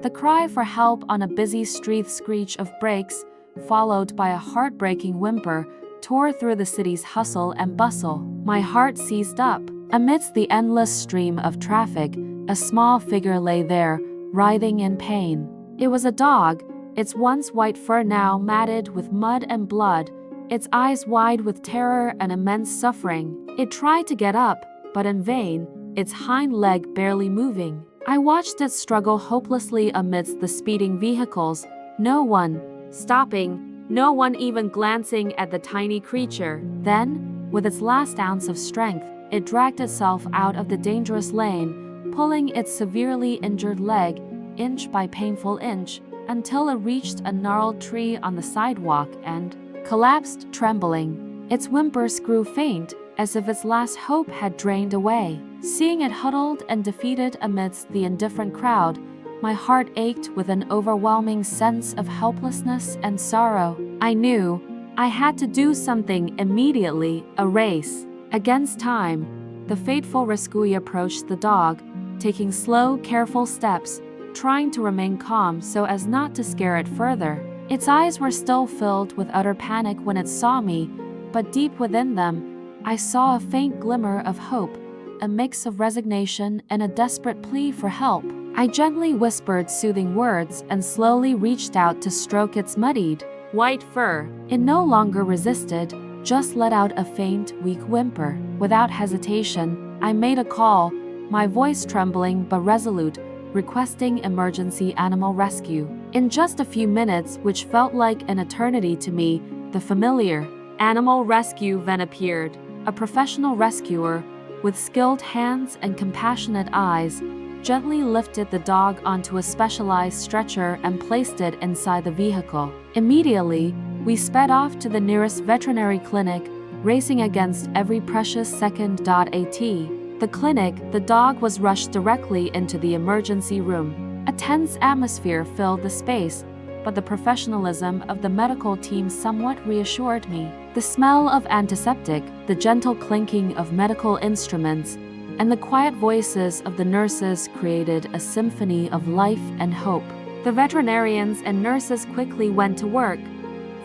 The cry for help on a busy street, screech of brakes, followed by a heartbreaking whimper, tore through the city's hustle and bustle. My heart seized up. Amidst the endless stream of traffic, a small figure lay there, writhing in pain. It was a dog, its once white fur now matted with mud and blood, its eyes wide with terror and immense suffering. It tried to get up, but in vain, its hind leg barely moving. I watched it struggle hopelessly amidst the speeding vehicles, no one stopping, no one even glancing at the tiny creature. Then, with its last ounce of strength, it dragged itself out of the dangerous lane, pulling its severely injured leg, inch by painful inch, until it reached a gnarled tree on the sidewalk and collapsed trembling. Its whimpers grew faint, as if its last hope had drained away. Seeing it huddled and defeated amidst the indifferent crowd, my heart ached with an overwhelming sense of helplessness and sorrow. I knew I had to do something immediately. A race against time. The fateful rescuer approached the dog, taking slow, careful steps, trying to remain calm so as not to scare it further. Its eyes were still filled with utter panic when it saw me, but deep within them, I saw a faint glimmer of hope, a mix of resignation and a desperate plea for help. I gently whispered soothing words and slowly reached out to stroke its muddied, white fur. It no longer resisted, just let out a faint, weak whimper. Without hesitation, I made a call, my voice trembling but resolute, requesting emergency animal rescue. In just a few minutes, which felt like an eternity to me, the familiar animal rescue van appeared. A professional rescuer, with skilled hands and compassionate eyes, gently lifted the dog onto a specialized stretcher and placed it inside the vehicle. Immediately, we sped off to the nearest veterinary clinic, racing against every precious second. At the clinic, the dog was rushed directly into the emergency room. A tense atmosphere filled the space, but the professionalism of the medical team somewhat reassured me. The smell of antiseptic, the gentle clinking of medical instruments, and the quiet voices of the nurses created a symphony of life and hope. The veterinarians and nurses quickly went to work.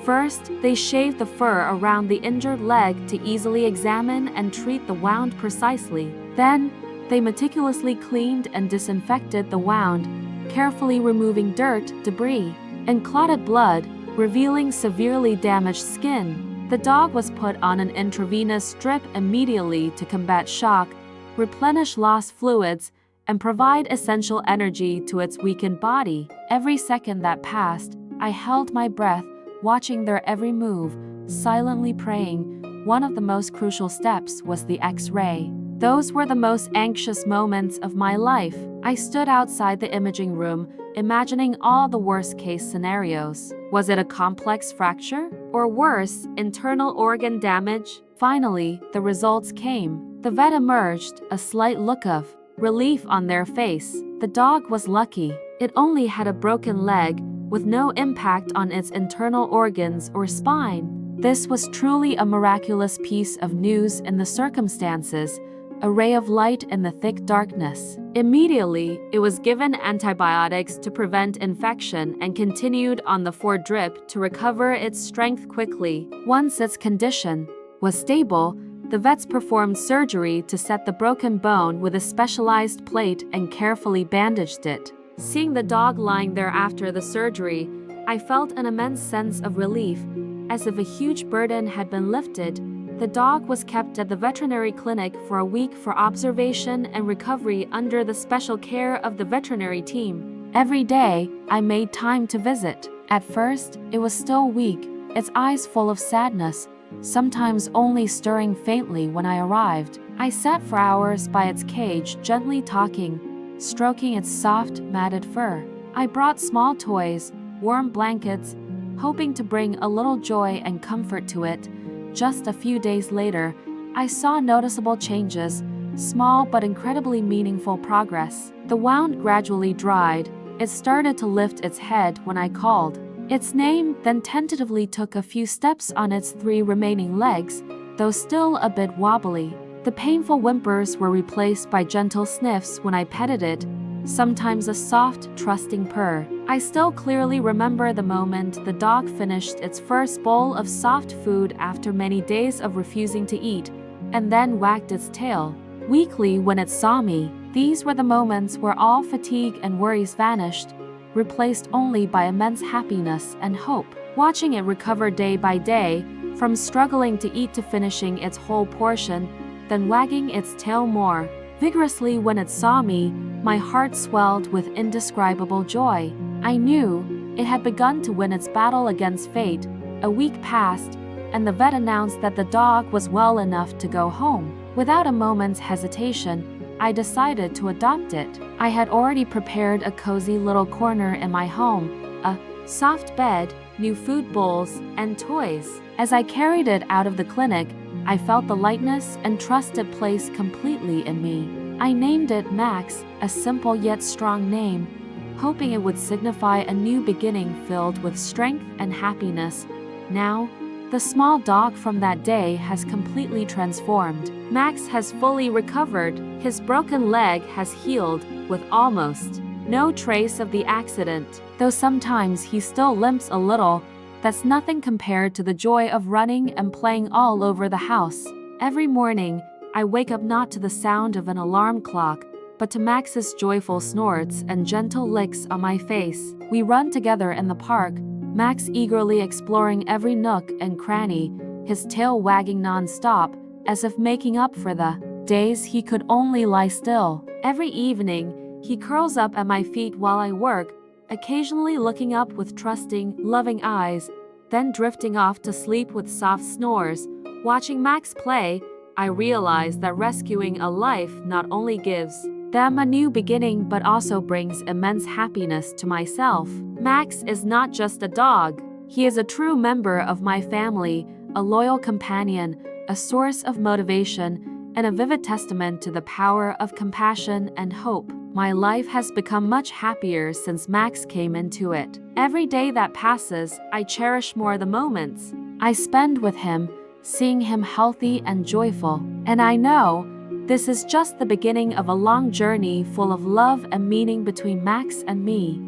First, they shaved the fur around the injured leg to easily examine and treat the wound precisely. Then, they meticulously cleaned and disinfected the wound, carefully removing dirt, debris, and clotted blood, revealing severely damaged skin. The dog was put on an intravenous drip immediately to combat shock, replenish lost fluids, and provide essential energy to its weakened body. Every second that passed, I held my breath, watching their every move, silently praying. One of the most crucial steps was the X-ray. Those were the most anxious moments of my life. I stood outside the imaging room, imagining all the worst-case scenarios. Was it a complex fracture? Or worse, internal organ damage? Finally, the results came. The vet emerged, a slight look of relief on their face. The dog was lucky. It only had a broken leg, with no impact on its internal organs or spine. This was truly a miraculous piece of news in the circumstances, a ray of light in the thick darkness. Immediately, it was given antibiotics to prevent infection and continued on the 4 drip to recover its strength quickly. Once its condition was stable, the vets performed surgery to set the broken bone with a specialized plate and carefully bandaged it. Seeing the dog lying there after the surgery, I felt an immense sense of relief, as if a huge burden had been lifted. The dog was kept at the veterinary clinic for a week for observation and recovery under the special care of the veterinary team. Every day, I made time to visit. At first, it was still weak, its eyes full of sadness, sometimes only stirring faintly when I arrived. I sat for hours by its cage, gently talking, stroking its soft, matted fur. I brought small toys, warm blankets, hoping to bring a little joy and comfort to it. Just a few days later, I saw noticeable changes, small but incredibly meaningful progress. The wound gradually dried. It started to lift its head when I called its name, then tentatively took a few steps on its 3 remaining legs, though still a bit wobbly. The painful whimpers were replaced by gentle sniffs when I petted it, sometimes a soft, trusting purr. I still clearly remember the moment the dog finished its first bowl of soft food after many days of refusing to eat, and then wagged its tail weakly when it saw me. These were the moments where all fatigue and worries vanished, replaced only by immense happiness and hope. Watching it recover day by day, from struggling to eat to finishing its whole portion, then wagging its tail more vigorously when it saw me, my heart swelled with indescribable joy. I knew it had begun to win its battle against fate. A week passed, and the vet announced that the dog was well enough to go home. Without a moment's hesitation, I decided to adopt it. I had already prepared a cozy little corner in my home, a soft bed, new food bowls, and toys. As I carried it out of the clinic, I felt the lightness and trust it placed completely in me. I named it Max, a simple yet strong name, hoping it would signify a new beginning filled with strength and happiness. Now, the small dog from that day has completely transformed. Max has fully recovered. His broken leg has healed, with almost no trace of the accident. Though sometimes he still limps a little, that's nothing compared to the joy of running and playing all over the house. Every morning, I wake up not to the sound of an alarm clock, but to Max's joyful snorts and gentle licks on my face. We run together in the park, Max eagerly exploring every nook and cranny, his tail wagging non-stop, as if making up for the days he could only lie still. Every evening, he curls up at my feet while I work, occasionally looking up with trusting, loving eyes, then drifting off to sleep with soft snores. Watching Max play, I realize that rescuing a life not only gives them a new beginning but also brings immense happiness to myself. Max is not just a dog. He is a true member of my family, a loyal companion, a source of motivation, and a vivid testament to the power of compassion and hope. My life has become much happier since Max came into it. Every day that passes, I cherish more the moments I spend with him, seeing him healthy and joyful. And I know this is just the beginning of a long journey full of love and meaning between Max and me.